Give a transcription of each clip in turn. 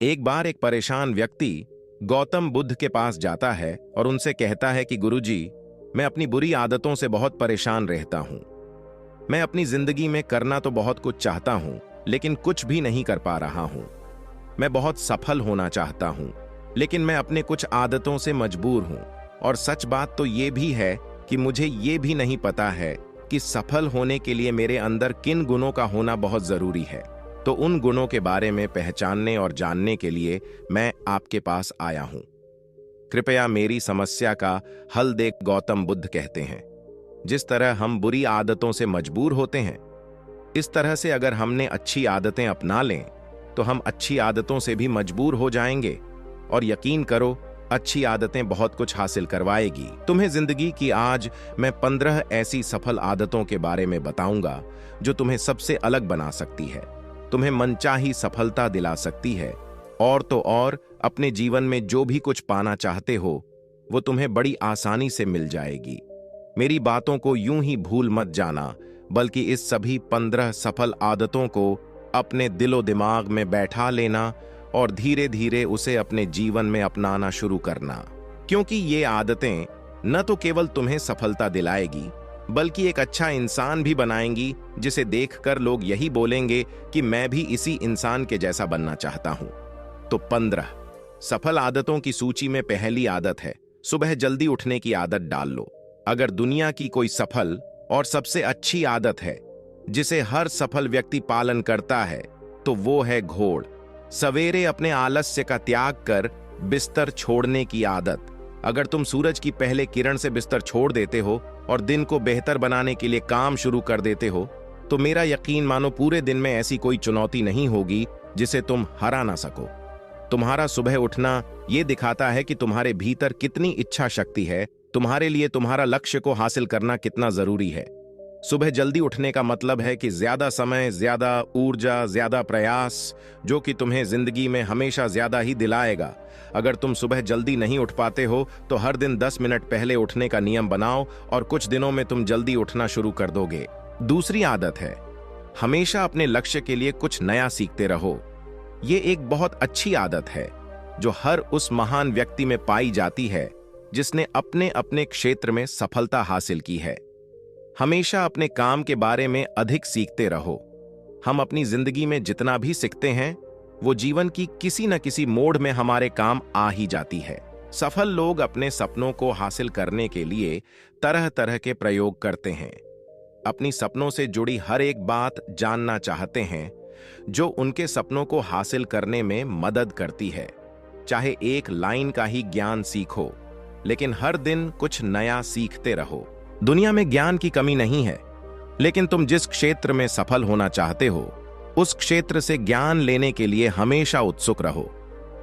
एक बार एक परेशान व्यक्ति गौतम बुद्ध के पास जाता है और उनसे कहता है कि गुरुजी, मैं अपनी बुरी आदतों से बहुत परेशान रहता हूं। मैं अपनी जिंदगी में करना तो बहुत कुछ चाहता हूं, लेकिन कुछ भी नहीं कर पा रहा हूं। मैं बहुत सफल होना चाहता हूं, लेकिन मैं अपने कुछ आदतों से मजबूर हूं। और सच बात तो ये भी है कि मुझे ये भी नहीं पता है कि सफल होने के लिए मेरे अंदर किन गुणों का होना बहुत जरूरी है। तो उन गुणों के बारे में पहचानने और जानने के लिए मैं आपके पास आया हूं। कृपया मेरी समस्या का हल दे। गौतम बुद्ध कहते हैं, जिस तरह हम बुरी आदतों से मजबूर होते हैं, इस तरह से अगर हमने अच्छी आदतें अपना लें तो हम अच्छी आदतों से भी मजबूर हो जाएंगे। और यकीन करो, अच्छी आदतें बहुत कुछ हासिल करवाएगी तुम्हें। जिंदगी की आज मैं 15 ऐसी सफल आदतों के बारे में बताऊंगा जो तुम्हें सबसे अलग बना सकती है, तुम्हें मनचाही सफलता दिला सकती है, और तो और अपने जीवन में जो भी कुछ पाना चाहते हो वो तुम्हें बड़ी आसानी से मिल जाएगी। मेरी बातों को यूं ही भूल मत जाना, बल्कि इस सभी 15 सफल आदतों को अपने दिलो दिमाग में बैठा लेना और धीरे धीरे उसे अपने जीवन में अपनाना शुरू करना। क्योंकि ये आदतें न तो केवल तुम्हें सफलता दिलाएगी, बल्कि एक अच्छा इंसान भी बनाएंगी, जिसे देखकर लोग यही बोलेंगे कि मैं भी इसी इंसान के जैसा बनना चाहता हूं। तो 15 सफल आदतों की सूची में पहली आदत है, सुबह जल्दी उठने की आदत डाल लो। अगर दुनिया की कोई सफल और सबसे अच्छी आदत है जिसे हर सफल व्यक्ति पालन करता है, तो वो है घोड़ सवेरे अपने आलस्य का त्याग कर बिस्तर छोड़ने की आदत। अगर तुम सूरज की पहले किरण से बिस्तर छोड़ देते हो और दिन को बेहतर बनाने के लिए काम शुरू कर देते हो, तो मेरा यकीन मानो पूरे दिन में ऐसी कोई चुनौती नहीं होगी जिसे तुम हरा ना सको। तुम्हारा सुबह उठना यह दिखाता है कि तुम्हारे भीतर कितनी इच्छा शक्ति है, तुम्हारे लिए तुम्हारा लक्ष्य को हासिल करना कितना जरूरी है। सुबह जल्दी उठने का मतलब है कि ज्यादा समय, ज्यादा ऊर्जा, ज्यादा प्रयास, जो कि तुम्हें जिंदगी में हमेशा ज्यादा ही दिलाएगा। अगर तुम सुबह जल्दी नहीं उठ पाते हो तो हर दिन 10 मिनट पहले उठने का नियम बनाओ और कुछ दिनों में तुम जल्दी उठना शुरू कर दोगे। दूसरी आदत है, हमेशा अपने लक्ष्य के लिए कुछ नया सीखते रहो। ये एक बहुत अच्छी आदत है जो हर उस महान व्यक्ति में पाई जाती है जिसने अपने अपने क्षेत्र में सफलता हासिल की है। हमेशा अपने काम के बारे में अधिक सीखते रहो। हम अपनी जिंदगी में जितना भी सीखते हैं वो जीवन की किसी न किसी मोड़ में हमारे काम आ ही जाती है। सफल लोग अपने सपनों को हासिल करने के लिए तरह तरह के प्रयोग करते हैं। अपनी सपनों से जुड़ी हर एक बात जानना चाहते हैं जो उनके सपनों को हासिल करने में मदद करती है। चाहे एक लाइन का ही ज्ञान सीखो, लेकिन हर दिन कुछ नया सीखते रहो। दुनिया में ज्ञान की कमी नहीं है, लेकिन तुम जिस क्षेत्र में सफल होना चाहते हो उस क्षेत्र से ज्ञान लेने के लिए हमेशा उत्सुक रहो।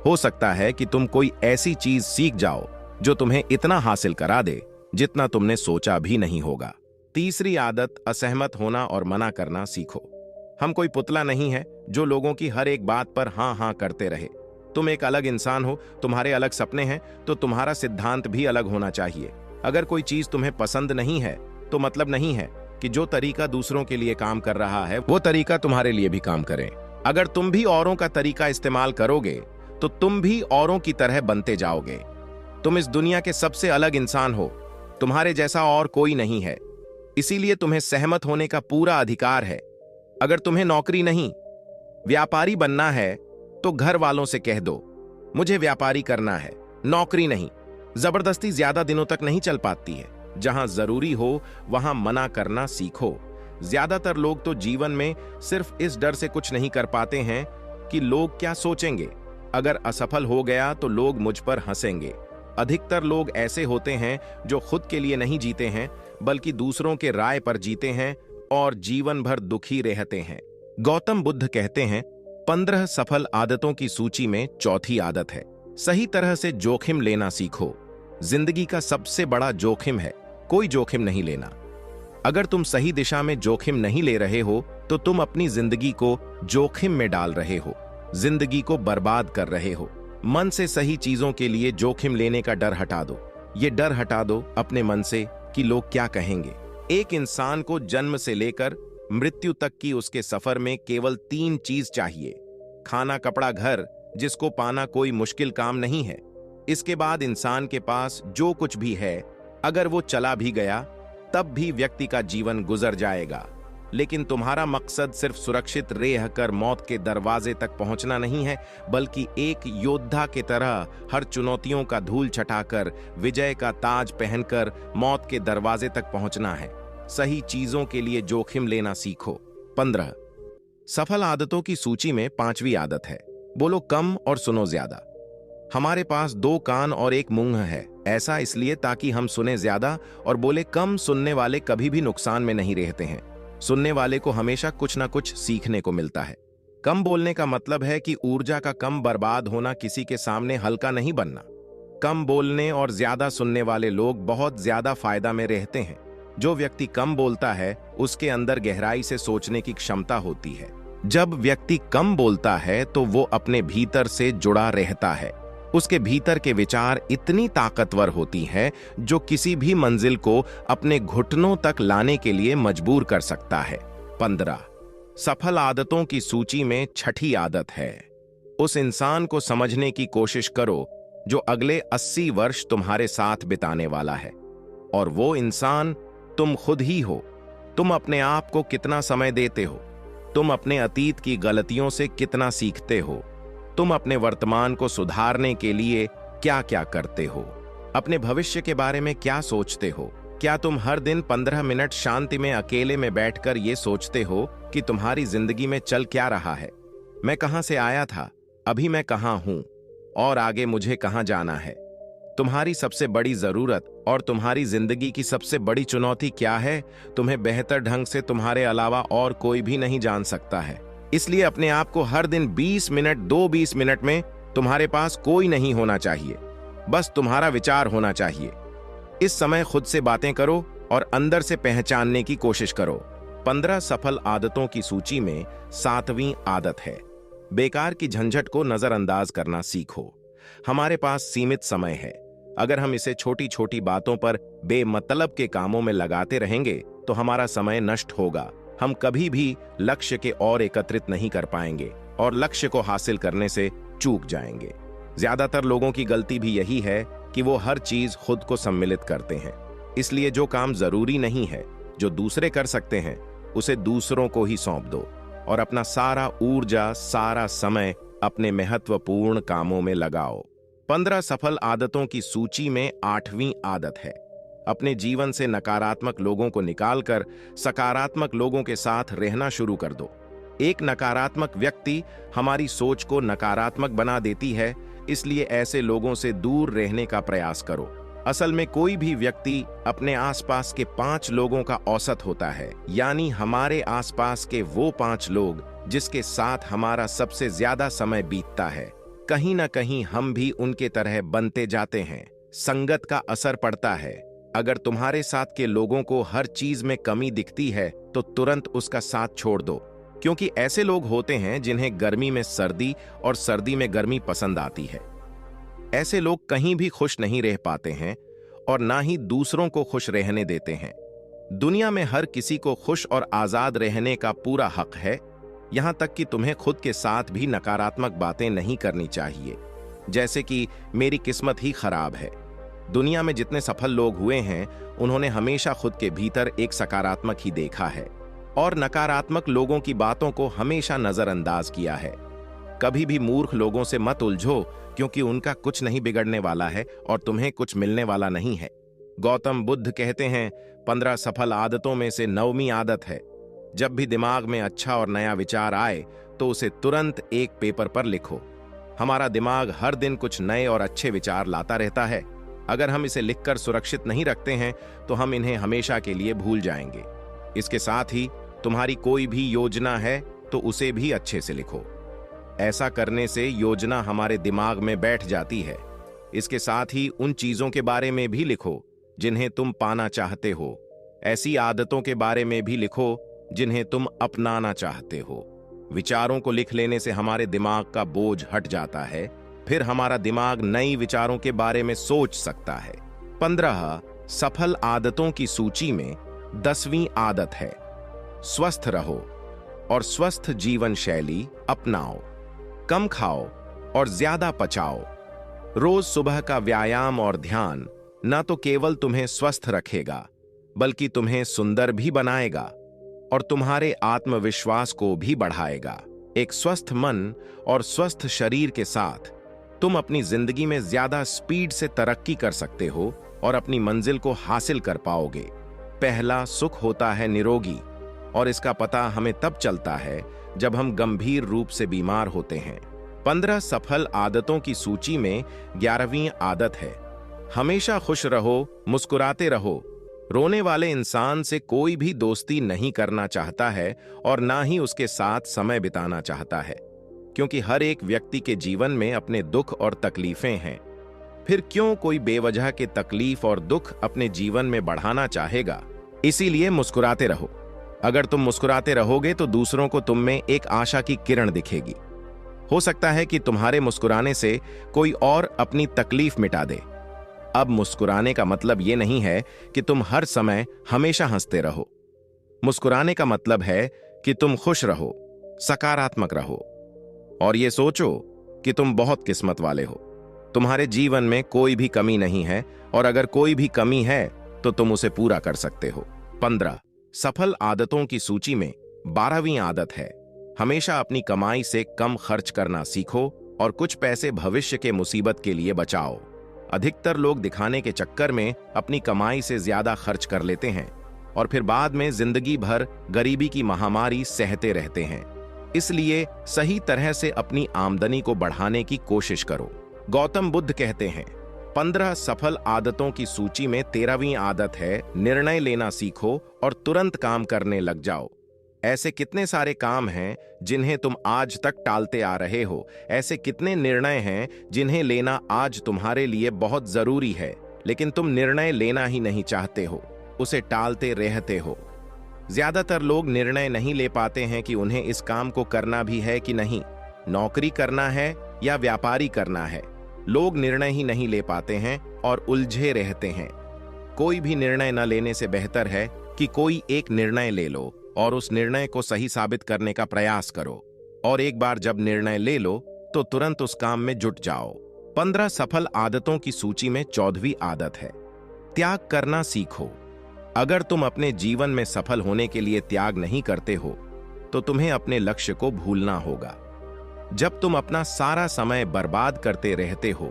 हो सकता है कि तुम कोई ऐसी चीज सीख जाओ जो तुम्हें इतना हासिल करा दे जितना तुमने सोचा भी नहीं होगा। तीसरी आदत, असहमत होना और मना करना सीखो। हम कोई पुतला नहीं है जो लोगों की हर एक बात पर हाँ हाँ करते रहे। तुम एक अलग इंसान हो, तुम्हारे अलग सपने हैं, तो तुम्हारा सिद्धांत भी अलग होना चाहिए। अगर कोई चीज तुम्हें पसंद नहीं है तो मतलब नहीं है कि जो तरीका दूसरों के लिए काम कर रहा है वो तरीका तुम्हारे लिए भी काम करे। अगर तुम भी औरों का तरीका इस्तेमाल करोगे तो तुम भी औरों की तरह बनते जाओगे। तुम इस दुनिया के सबसे अलग इंसान हो, तुम्हारे जैसा और कोई नहीं है, इसीलिए तुम्हें सहमत होने का पूरा अधिकार है। अगर तुम्हें नौकरी नहीं, व्यापारी बनना है तो घर वालों से कह दो, मुझे व्यापारी करना है, नौकरी नहीं। जबरदस्ती ज्यादा दिनों तक नहीं चल पाती है। जहां जरूरी हो वहां मना करना सीखो। ज्यादातर लोग तो जीवन में सिर्फ इस डर से कुछ नहीं कर पाते हैं कि लोग क्या सोचेंगे। अगर असफल हो गया तो लोग मुझ पर हंसेंगे। अधिकतर लोग ऐसे होते हैं जो खुद के लिए नहीं जीते हैं, बल्कि दूसरों के राय पर जीते हैं और जीवन भर दुखी रहते हैं। गौतम बुद्ध कहते हैं, 15 सफल आदतों की सूची में चौथी आदत है, सही तरह से जोखिम लेना सीखो। जिंदगी का सबसे बड़ा जोखिम है कोई जोखिम नहीं लेना। अगर तुम सही दिशा में जोखिम नहीं ले रहे हो तो तुम अपनी जिंदगी को जोखिम में डाल रहे हो, जिंदगी को बर्बाद कर रहे हो। मन से सही चीजों के लिए जोखिम लेने का डर हटा दो। ये डर हटा दो अपने मन से कि लोग क्या कहेंगे। एक इंसान को जन्म से लेकर मृत्यु तक की उसके सफर में केवल 3 चीज चाहिए, खाना, कपड़ा, घर, जिसको पाना कोई मुश्किल काम नहीं है। इसके बाद इंसान के पास जो कुछ भी है, अगर वो चला भी गया तब भी व्यक्ति का जीवन गुजर जाएगा। लेकिन तुम्हारा मकसद सिर्फ सुरक्षित रहकर मौत के दरवाजे तक पहुंचना नहीं है, बल्कि एक योद्धा की तरह हर चुनौतियों का धूल छटाकर, विजय का ताज पहनकर मौत के दरवाजे तक पहुंचना है। सही चीजों के लिए जोखिम लेना सीखो। 15 सफल आदतों की सूची में 5वीं आदत है, बोलो कम और सुनो ज्यादा। हमारे पास 2 कान और 1 मुंह है। ऐसा इसलिए ताकि हम सुने ज्यादा और बोले कम। सुनने वाले कभी भी नुकसान में नहीं रहते हैं। सुनने वाले को हमेशा कुछ ना कुछ सीखने को मिलता है। कम बोलने का मतलब है कि ऊर्जा का कम बर्बाद होना, किसी के सामने हल्का नहीं बनना। कम बोलने और ज्यादा सुनने वाले लोग बहुत ज्यादा फायदा में रहते हैं। जो व्यक्ति कम बोलता है उसके अंदर गहराई से सोचने की क्षमता होती है। जब व्यक्ति कम बोलता है तो वो अपने भीतर से जुड़ा रहता है। उसके भीतर के विचार इतनी ताकतवर होती हैं जो किसी भी मंजिल को अपने घुटनों तक लाने के लिए मजबूर कर सकता है। 15 सफल आदतों की सूची में 6ठी आदत है, उस इंसान को समझने की कोशिश करो जो अगले 80 वर्ष तुम्हारे साथ बिताने वाला है। और वो इंसान तुम खुद ही हो। तुम अपने आप को कितना समय देते हो? तुम अपने अतीत की गलतियों से कितना सीखते हो? तुम अपने वर्तमान को सुधारने के लिए क्या क्या करते हो? अपने भविष्य के बारे में क्या सोचते हो? क्या तुम हर दिन 15 मिनट शांति में अकेले में बैठकर ये सोचते हो कि तुम्हारी जिंदगी में चल क्या रहा है? मैं कहां से आया था, अभी मैं कहां हूं और आगे मुझे कहां जाना है? तुम्हारी सबसे बड़ी जरूरत और तुम्हारी जिंदगी की सबसे बड़ी चुनौती क्या है? तुम्हें बेहतर ढंग से तुम्हारे अलावा और कोई भी नहीं जान सकता है। इसलिए अपने आप को हर दिन 20 मिनट 20 मिनट में, तुम्हारे पास कोई नहीं होना चाहिए, बस तुम्हारा विचार होना चाहिए। इस समय खुद से बातें करो और अंदर से पहचानने की कोशिश करो। 15 सफल आदतों की सूची में 7वीं आदत है, बेकार की झंझट को नजरअंदाज करना सीखो। हमारे पास सीमित समय है। अगर हम इसे छोटी छोटी बातों पर बेमतलब के कामों में लगाते रहेंगे तो हमारा समय नष्ट होगा। हम कभी भी लक्ष्य के और एकत्रित नहीं कर पाएंगे और लक्ष्य को हासिल करने से चूक जाएंगे। ज्यादातर लोगों की गलती भी यही है कि वो हर चीज खुद को सम्मिलित करते हैं। इसलिए जो काम जरूरी नहीं है, जो दूसरे कर सकते हैं, उसे दूसरों को ही सौंप दो और अपना सारा ऊर्जा, सारा समय अपने महत्वपूर्ण कामों में लगाओ। 15 सफल आदतों की सूची में 8वीं आदत है, अपने जीवन से नकारात्मक लोगों को निकालकर सकारात्मक लोगों के साथ रहना शुरू कर दो। एक नकारात्मक व्यक्ति हमारी सोच को नकारात्मक बना देती है, इसलिए ऐसे लोगों से दूर रहने का प्रयास करो। असल में कोई भी व्यक्ति अपने आसपास के 5 लोगों का औसत होता है, यानी हमारे आसपास के वो 5 लोग जिसके साथ हमारा सबसे ज्यादा समय बीतता है। कहीं ना कहीं हम भी उनके तरह बनते जाते हैं। संगत का असर पड़ता है। अगर तुम्हारे साथ के लोगों को हर चीज में कमी दिखती है तो तुरंत उसका साथ छोड़ दो, क्योंकि ऐसे लोग होते हैं जिन्हें गर्मी में सर्दी और सर्दी में गर्मी पसंद आती है। ऐसे लोग कहीं भी खुश नहीं रह पाते हैं और ना ही दूसरों को खुश रहने देते हैं। दुनिया में हर किसी को खुश और आजाद रहने का पूरा हक है, यहां तक कि तुम्हें खुद के साथ भी नकारात्मक बातें नहीं करनी चाहिए, जैसे कि मेरी किस्मत ही खराब है। दुनिया में जितने सफल लोग हुए हैं उन्होंने हमेशा खुद के भीतर एक सकारात्मक ही देखा है और नकारात्मक लोगों की बातों को हमेशा नजरअंदाज किया है। कभी भी मूर्ख लोगों से मत उलझो, क्योंकि उनका कुछ नहीं बिगड़ने वाला है और तुम्हें कुछ मिलने वाला नहीं है। गौतम बुद्ध कहते हैं 15 सफल आदतों में से 9वीं आदत है, जब भी दिमाग में अच्छा और नया विचार आए तो उसे तुरंत एक पेपर पर लिखो। हमारा दिमाग हर दिन कुछ नए और अच्छे विचार लाता रहता है। अगर हम इसे लिखकर सुरक्षित नहीं रखते हैं तो हम इन्हें हमेशा के लिए भूल जाएंगे। इसके साथ ही तुम्हारी कोई भी योजना है तो उसे भी अच्छे से लिखो। ऐसा करने से योजना हमारे दिमाग में बैठ जाती है। इसके साथ ही उन चीजों के बारे में भी लिखो जिन्हें तुम पाना चाहते हो। ऐसी आदतों के बारे में भी लिखो जिन्हें तुम अपनाना चाहते हो। विचारों को लिख लेने से हमारे दिमाग का बोझ हट जाता है, फिर हमारा दिमाग नई विचारों के बारे में सोच सकता है। 15 सफल आदतों की सूची में 10वीं आदत है, स्वस्थ रहो और स्वस्थ जीवन शैली अपनाओ। कम खाओ और ज्यादा पचाओ। रोज सुबह का व्यायाम और ध्यान न तो केवल तुम्हें स्वस्थ रखेगा, बल्कि तुम्हें सुंदर भी बनाएगा और तुम्हारे आत्मविश्वास को भी बढ़ाएगा। एक स्वस्थ मन और स्वस्थ शरीर के साथ तुम अपनी जिंदगी में ज्यादा स्पीड से तरक्की कर सकते हो और अपनी मंजिल को हासिल कर पाओगे। पहला सुख होता है निरोगी, और इसका पता हमें तब चलता है जब हम गंभीर रूप से बीमार होते हैं। 15 सफल आदतों की सूची में 11वीं आदत है, हमेशा खुश रहो, मुस्कुराते रहो। रोने वाले इंसान से कोई भी दोस्ती नहीं करना चाहता है और ना ही उसके साथ समय बिताना चाहता है, क्योंकि हर एक व्यक्ति के जीवन में अपने दुख और तकलीफें हैं। फिर क्यों कोई बेवजह के तकलीफ और दुख अपने जीवन में बढ़ाना चाहेगा? इसीलिए मुस्कुराते रहो। अगर तुम मुस्कुराते रहोगे तो दूसरों को तुम में एक आशा की किरण दिखेगी। हो सकता है कि तुम्हारे मुस्कुराने से कोई और अपनी तकलीफ मिटा दे। अब मुस्कुराने का मतलब यह नहीं है कि तुम हर समय हमेशा हंसते रहो। मुस्कुराने का मतलब है कि तुम खुश रहो, सकारात्मक रहो और ये सोचो कि तुम बहुत किस्मत वाले हो। तुम्हारे जीवन में कोई भी कमी नहीं है और अगर कोई भी कमी है तो तुम उसे पूरा कर सकते हो। 15 सफल आदतों की सूची में 12वीं आदत है, हमेशा अपनी कमाई से कम खर्च करना सीखो और कुछ पैसे भविष्य के मुसीबत के लिए बचाओ। अधिकतर लोग दिखाने के चक्कर में अपनी कमाई से ज्यादा खर्च कर लेते हैं और फिर बाद में जिंदगी भर गरीबी की महामारी सहते रहते हैं। इसलिए सही तरह से अपनी आमदनी को बढ़ाने की कोशिश करो। गौतम बुद्ध कहते हैं, 15 सफल आदतों की सूची में 13वीं आदत है, निर्णय लेना सीखो और तुरंत काम करने लग जाओ। ऐसे कितने सारे काम हैं जिन्हें तुम आज तक टालते आ रहे हो। ऐसे कितने निर्णय हैं जिन्हें लेना आज तुम्हारे लिए बहुत जरूरी है, लेकिन तुम निर्णय लेना ही नहीं चाहते हो, उसे टालते रहते हो। ज्यादातर लोग निर्णय नहीं ले पाते हैं कि उन्हें इस काम को करना भी है कि नहीं, नौकरी करना है या व्यापारी करना है। लोग निर्णय ही नहीं ले पाते हैं और उलझे रहते हैं। कोई भी निर्णय न लेने से बेहतर है कि कोई एक निर्णय ले लो और उस निर्णय को सही साबित करने का प्रयास करो, और एक बार जब निर्णय ले लो तो तुरंत उस काम में जुट जाओ। 15 सफल आदतों की सूची में 14वीं आदत है, त्याग करना सीखो। अगर तुम अपने जीवन में सफल होने के लिए त्याग नहीं करते हो तो तुम्हें अपने लक्ष्य को भूलना होगा। जब तुम अपना सारा समय बर्बाद करते रहते हो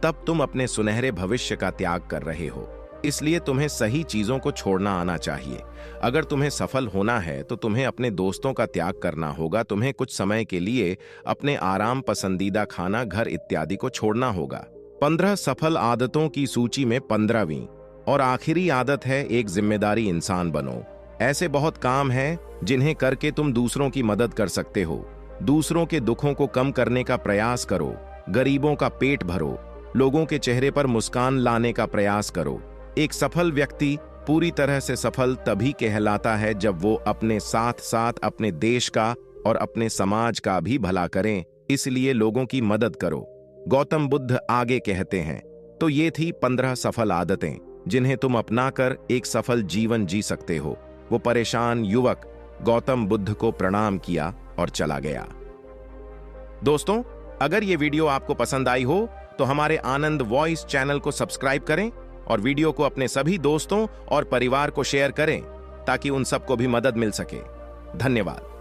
तब तुम अपने सुनहरे भविष्य का त्याग कर रहे हो। इसलिए तुम्हें सही चीजों को छोड़ना आना चाहिए। अगर तुम्हें सफल होना है तो तुम्हें अपने दोस्तों का त्याग करना होगा। तुम्हें कुछ समय के लिए अपने आराम, पसंदीदा खाना, घर इत्यादि को छोड़ना होगा। 15 सफल आदतों की सूची में 15वीं और आखिरी आदत है, एक जिम्मेदारी इंसान बनो। ऐसे बहुत काम हैं जिन्हें करके तुम दूसरों की मदद कर सकते हो। दूसरों के दुखों को कम करने का प्रयास करो, गरीबों का पेट भरो, लोगों के चेहरे पर मुस्कान लाने का प्रयास करो। एक सफल व्यक्ति पूरी तरह से सफल तभी कहलाता है जब वो अपने साथ साथ अपने देश का और अपने समाज का भी भला करें। इसलिए लोगों की मदद करो। गौतम बुद्ध आगे कहते हैं, तो ये थी 15 सफल आदतें जिन्हें तुम अपनाकर एक सफल जीवन जी सकते हो। वो परेशान युवक गौतम बुद्ध को प्रणाम किया और चला गया। दोस्तों, अगर ये वीडियो आपको पसंद आई हो तो हमारे आनंद वॉइस चैनल को सब्सक्राइब करें और वीडियो को अपने सभी दोस्तों और परिवार को शेयर करें ताकि उन सबको भी मदद मिल सके। धन्यवाद।